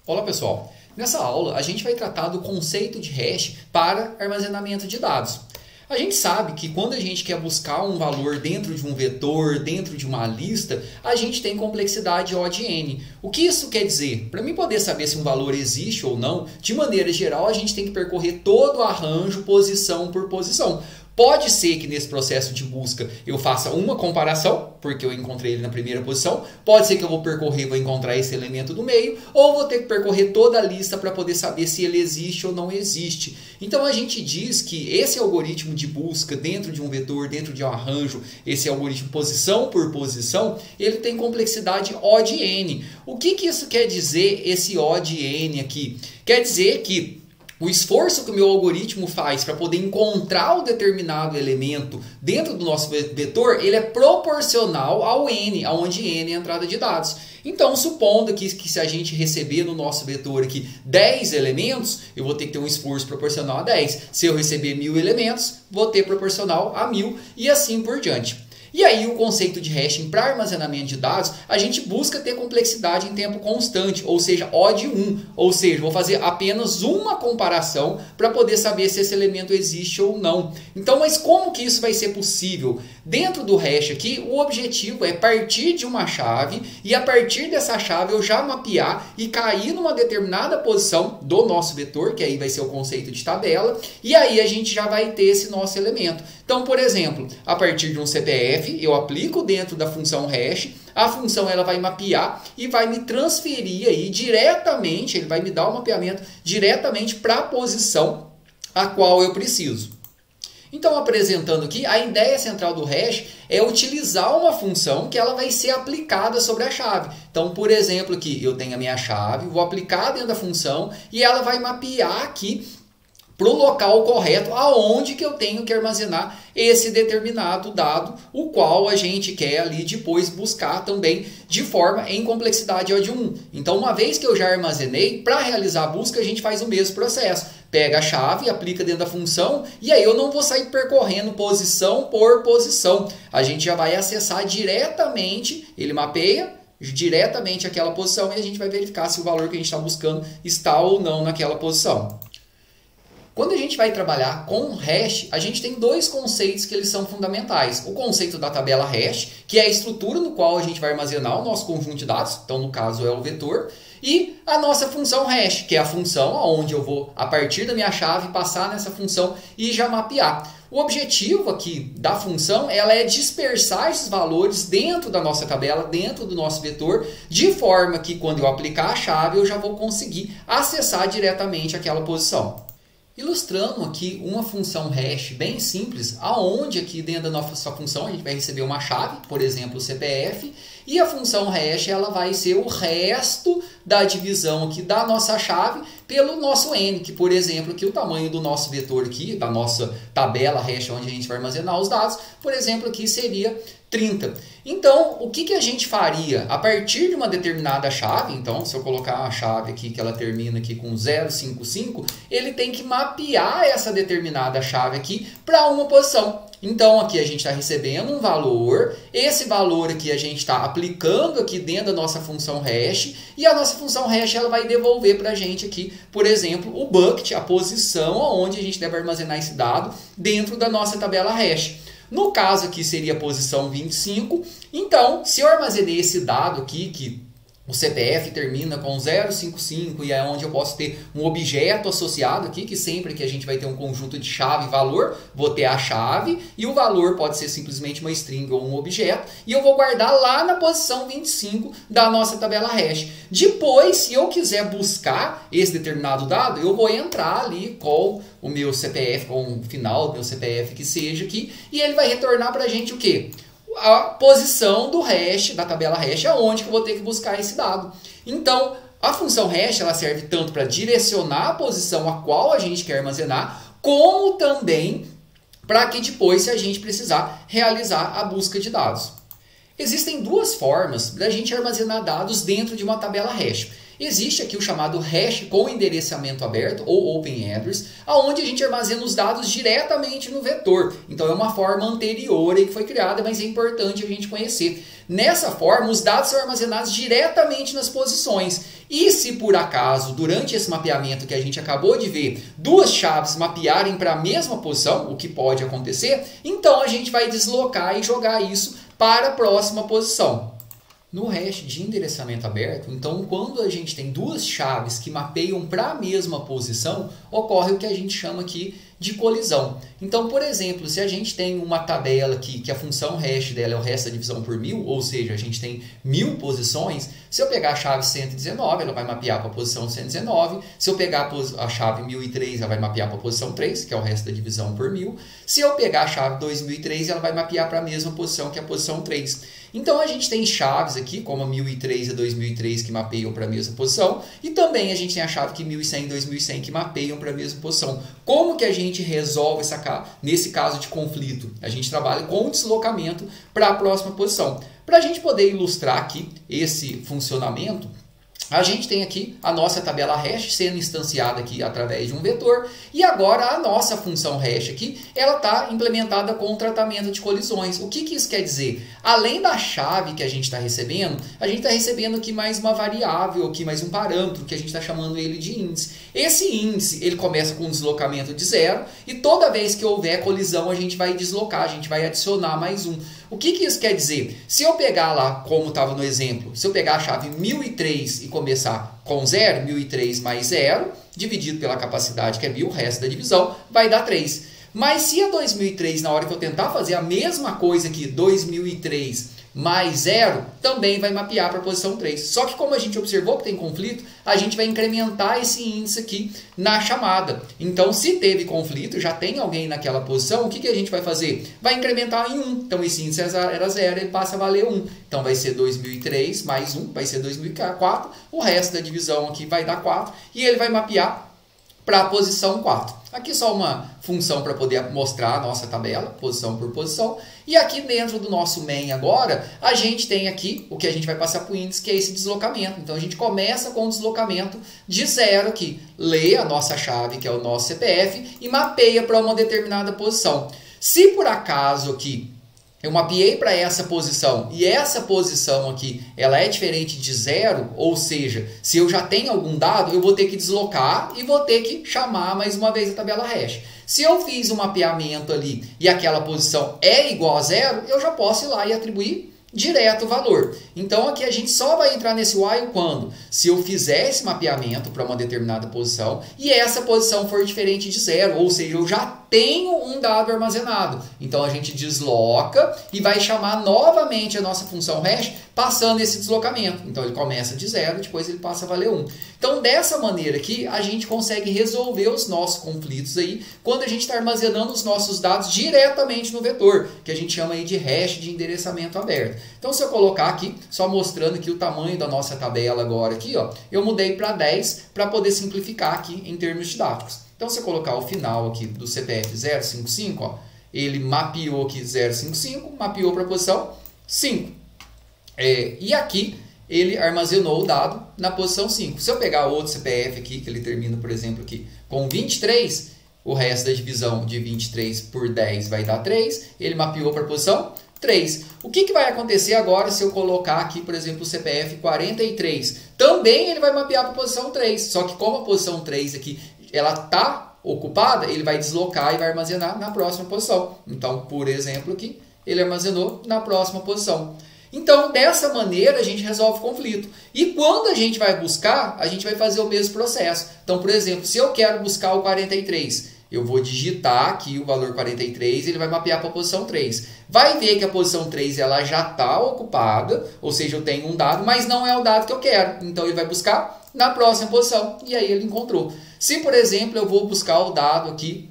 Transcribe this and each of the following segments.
Olá pessoal, nessa aula a gente vai tratar do conceito de hash para armazenamento de dados. A gente sabe que quando a gente quer buscar um valor dentro de um vetor, dentro de uma lista, a gente tem complexidade O de n. O que isso quer dizer? Para mim poder saber se um valor existe ou não, de maneira geral a gente tem que percorrer todo o arranjo posição por posição. Pode ser que nesse processo de busca eu faça uma comparação, porque eu encontrei ele na primeira posição. Pode ser que eu vou percorrer, vou encontrar esse elemento do meio, ou vou ter que percorrer toda a lista para poder saber se ele existe ou não existe. Então a gente diz que esse algoritmo de busca dentro de um vetor, dentro de um arranjo, esse algoritmo posição por posição, ele tem complexidade O de n. O que isso quer dizer, esse O de n aqui? Quer dizer que o esforço que o meu algoritmo faz para poder encontrar um determinado elemento dentro do nosso vetor, ele é proporcional ao n, onde n é a entrada de dados. Então, supondo que se a gente receber no nosso vetor aqui 10 elementos, eu vou ter que ter um esforço proporcional a 10. Se eu receber 1000 elementos, vou ter proporcional a 1000 e assim por diante. E aí o conceito de hashing para armazenamento de dados, a gente busca ter complexidade em tempo constante, ou seja, O de 1. Ou seja, vou fazer apenas uma comparação para poder saber se esse elemento existe ou não. Então, mas como que isso vai ser possível? Dentro do hash aqui, o objetivo é partir de uma chave e a partir dessa chave eu já mapear e cair numa determinada posição do nosso vetor, que aí vai ser o conceito de tabela, e aí a gente já vai ter esse nosso elemento. Então, por exemplo, a partir de um CPF, eu aplico dentro da função hash, a função ela vai mapear e vai me transferir aí diretamente, ele vai me dar o mapeamento diretamente para a posição a qual eu preciso. Então, apresentando aqui, a ideia central do hash é utilizar uma função que ela vai ser aplicada sobre a chave. Então, por exemplo, aqui eu tenho a minha chave, vou aplicar dentro da função e ela vai mapear aqui para o local correto, aonde que eu tenho que armazenar esse determinado dado, o qual a gente quer ali depois buscar também de forma em complexidade O de 1. Então, uma vez que eu já armazenei, para realizar a busca a gente faz o mesmo processo. Pega a chave, aplica dentro da função e aí eu não vou sair percorrendo posição por posição. A gente já vai acessar diretamente, ele mapeia diretamente aquela posição e a gente vai verificar se o valor que a gente está buscando está ou não naquela posição. Quando a gente vai trabalhar com hash, a gente tem dois conceitos que eles são fundamentais. O conceito da tabela hash, que é a estrutura no qual a gente vai armazenar o nosso conjunto de dados, então no caso é o vetor, e a nossa função hash, que é a função onde eu vou, a partir da minha chave, passar nessa função e já mapear. O objetivo aqui da função ela é dispersar esses valores dentro da nossa tabela, dentro do nosso vetor, de forma que quando eu aplicar a chave eu já vou conseguir acessar diretamente aquela posição. Ilustrando aqui uma função hash bem simples, aonde aqui dentro da nossa função a gente vai receber uma chave, por exemplo, o CPF, e a função hash ela vai ser o resto da divisão aqui da nossa chave pelo nosso n, que por exemplo, aqui o tamanho do nosso vetor aqui, da nossa tabela hash onde a gente vai armazenar os dados, por exemplo, aqui seria 30. Então, o que a gente faria? A partir de uma determinada chave, então, se eu colocar uma chave aqui que ela termina aqui com 055, ele tem que mapear essa determinada chave aqui para uma posição. Então, aqui a gente está recebendo um valor, esse valor aqui a gente está aplicando aqui dentro da nossa função hash, e a nossa função hash ela vai devolver para a gente aqui, por exemplo, o bucket, a posição onde a gente deve armazenar esse dado dentro da nossa tabela hash. No caso aqui seria a posição 25, então se eu armazenei esse dado aqui, que o CPF termina com 055 e é onde eu posso ter um objeto associado aqui, que sempre que a gente vai ter um conjunto de chave e valor, vou ter a chave e o valor pode ser simplesmente uma string ou um objeto e eu vou guardar lá na posição 25 da nossa tabela hash. Depois, se eu quiser buscar esse determinado dado, eu vou entrar ali com o meu CPF, com o final do meu CPF que seja aqui, e ele vai retornar para a gente o quê? A posição do hash, da tabela hash, aonde que eu vou ter que buscar esse dado. Então, a função hash ela serve tanto para direcionar a posição a qual a gente quer armazenar, como também para que depois, se a gente precisar, realizar a busca de dados. Existem duas formas da gente armazenar dados dentro de uma tabela hash. Existe aqui o chamado hash com endereçamento aberto, ou Open Address, onde a gente armazena os dados diretamente no vetor. Então é uma forma anterior aí que foi criada, mas é importante a gente conhecer. Nessa forma, os dados são armazenados diretamente nas posições. E se por acaso, durante esse mapeamento que a gente acabou de ver, duas chaves mapearem para a mesma posição, o que pode acontecer, então a gente vai deslocar e jogar isso para a próxima posição. No hash de endereçamento aberto, então quando a gente tem duas chaves que mapeiam para a mesma posição, ocorre o que a gente chama aqui de colisão. Então, por exemplo, se a gente tem uma tabela aqui que a função hash dela é o resto da divisão por 1000, ou seja, a gente tem 1000 posições, se eu pegar a chave 119, ela vai mapear para a posição 119. Se eu pegar a chave 1003, ela vai mapear para a posição 3, que é o resto da divisão por 1000. Se eu pegar a chave 2003, ela vai mapear para a mesma posição, que é a posição 3. Então, a gente tem chaves aqui, como a 1003 e a 2003, que mapeiam para a mesma posição. E também a gente tem a chave que 1100 e 2100, que mapeiam para a mesma posição. Como que a gente resolve nesse caso de conflito? A gente trabalha com o deslocamento para a próxima posição. Para a gente poder ilustrar aqui esse funcionamento, a gente tem aqui a nossa tabela hash sendo instanciada aqui através de um vetor. E agora a nossa função hash aqui, ela está implementada com o tratamento de colisões. O que isso quer dizer? Além da chave que a gente está recebendo, a gente está recebendo aqui mais uma variável, aqui mais um parâmetro, que a gente está chamando ele de índice. Esse índice, ele começa com um deslocamento de 0 e toda vez que houver colisão, a gente vai deslocar, a gente vai adicionar mais um. O que isso quer dizer? Se eu pegar lá, como estava no exemplo, se eu pegar a chave 1003 e começar com 0, 1003 mais 0, dividido pela capacidade que é 1000, o resto da divisão, vai dar 3. Mas se a 2003, na hora que eu tentar fazer a mesma coisa aqui, 2003 mais 0, também vai mapear para a posição 3. Só que como a gente observou que tem conflito, a gente vai incrementar esse índice aqui na chamada. Então, se teve conflito, já tem alguém naquela posição, o que a gente vai fazer? Vai incrementar em 1. Então, esse índice era 0, ele passa a valer 1. Então, vai ser 2003 mais 1, vai ser 2004. O resto da divisão aqui vai dar 4 e ele vai mapear para a posição 4. Aqui só uma função para poder mostrar a nossa tabela, posição por posição. E aqui dentro do nosso main agora, a gente tem aqui o que a gente vai passar para o índice, que é esse deslocamento. Então, a gente começa com o deslocamento de 0 aqui. Lê a nossa chave, que é o nosso CPF, e mapeia para uma determinada posição. Se por acaso aqui eu mapeei para essa posição e essa posição aqui ela é diferente de 0, ou seja, se eu já tenho algum dado, eu vou ter que deslocar e vou ter que chamar mais uma vez a tabela hash. Se eu fiz um mapeamento ali e aquela posição é igual a 0, eu já posso ir lá e atribuir direto o valor. Então aqui a gente só vai entrar nesse while quando? Se eu fizer esse mapeamento para uma determinada posição e essa posição for diferente de 0, ou seja, eu já tenho um dado armazenado. Então a gente desloca e vai chamar novamente a nossa função hash passando esse deslocamento. Então ele começa de 0, depois ele passa a valer 1. Então dessa maneira aqui a gente consegue resolver os nossos conflitos aí quando a gente está armazenando os nossos dados diretamente no vetor, que a gente chama aí de hash de endereçamento aberto. Então se eu colocar aqui, só mostrando aqui o tamanho da nossa tabela agora aqui, ó, eu mudei para 10 para poder simplificar aqui em termos didáticos. Então, se eu colocar o final aqui do CPF 055, ó, ele mapeou aqui 055, mapeou para a posição 5. E aqui ele armazenou o dado na posição 5. Se eu pegar outro CPF aqui, que ele termina, por exemplo, aqui com 23, o resto da divisão de 23 por 10 vai dar 3, ele mapeou para a posição 3. O que vai acontecer agora se eu colocar aqui, por exemplo, o CPF 43? Também ele vai mapear para a posição 3, só que como a posição 3 aqui ela está ocupada, ele vai deslocar e vai armazenar na próxima posição. Então, por exemplo, aqui, ele armazenou na próxima posição. Então, dessa maneira, a gente resolve o conflito. E quando a gente vai buscar, a gente vai fazer o mesmo processo. Então, por exemplo, se eu quero buscar o 43, eu vou digitar aqui o valor 43 e ele vai mapear para a posição 3. Vai ver que a posição 3 ela já está ocupada, ou seja, eu tenho um dado, mas não é o dado que eu quero. Então, ele vai buscar na próxima posição e aí ele encontrou. Se, por exemplo, eu vou buscar o dado aqui,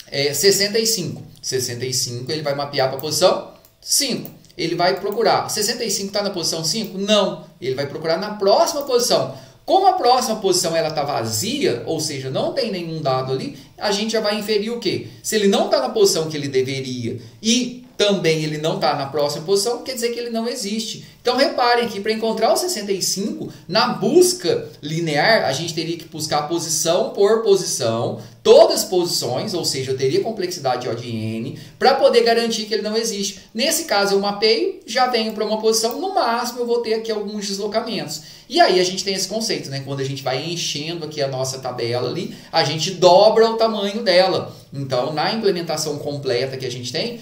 65. 65 ele vai mapear para a posição 5. Ele vai procurar. 65 está na posição 5? Não. Ele vai procurar na próxima posição. Como a próxima posição está vazia, ou seja, não tem nenhum dado ali, a gente já vai inferir o quê? Se ele não está na posição que ele deveria e também ele não está na próxima posição, quer dizer que ele não existe. Então reparem que para encontrar o 65, na busca linear, a gente teria que buscar posição por posição, todas as posições, ou seja, eu teria complexidade de O de N, para poder garantir que ele não existe. Nesse caso eu mapeio, já venho para uma posição, no máximo eu vou ter aqui alguns deslocamentos. E aí a gente tem esse conceito, né? Quando a gente vai enchendo aqui a nossa tabela ali, a gente dobra o tamanho dela. Então, na implementação completa que a gente tem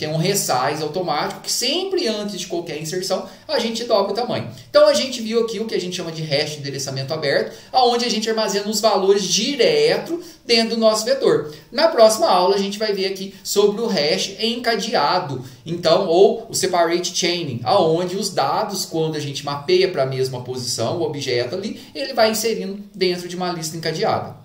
um resize automático que sempre antes de qualquer inserção, a gente dobra o tamanho. Então, a gente viu aqui o que a gente chama de hash de endereçamento aberto, onde a gente armazena os valores direto dentro do nosso vetor. Na próxima aula, a gente vai ver aqui sobre o hash encadeado, então, ou o separate chaining, aonde os dados, quando a gente mapeia para a mesma posição, o objeto ali, ele vai inserindo dentro de uma lista encadeada.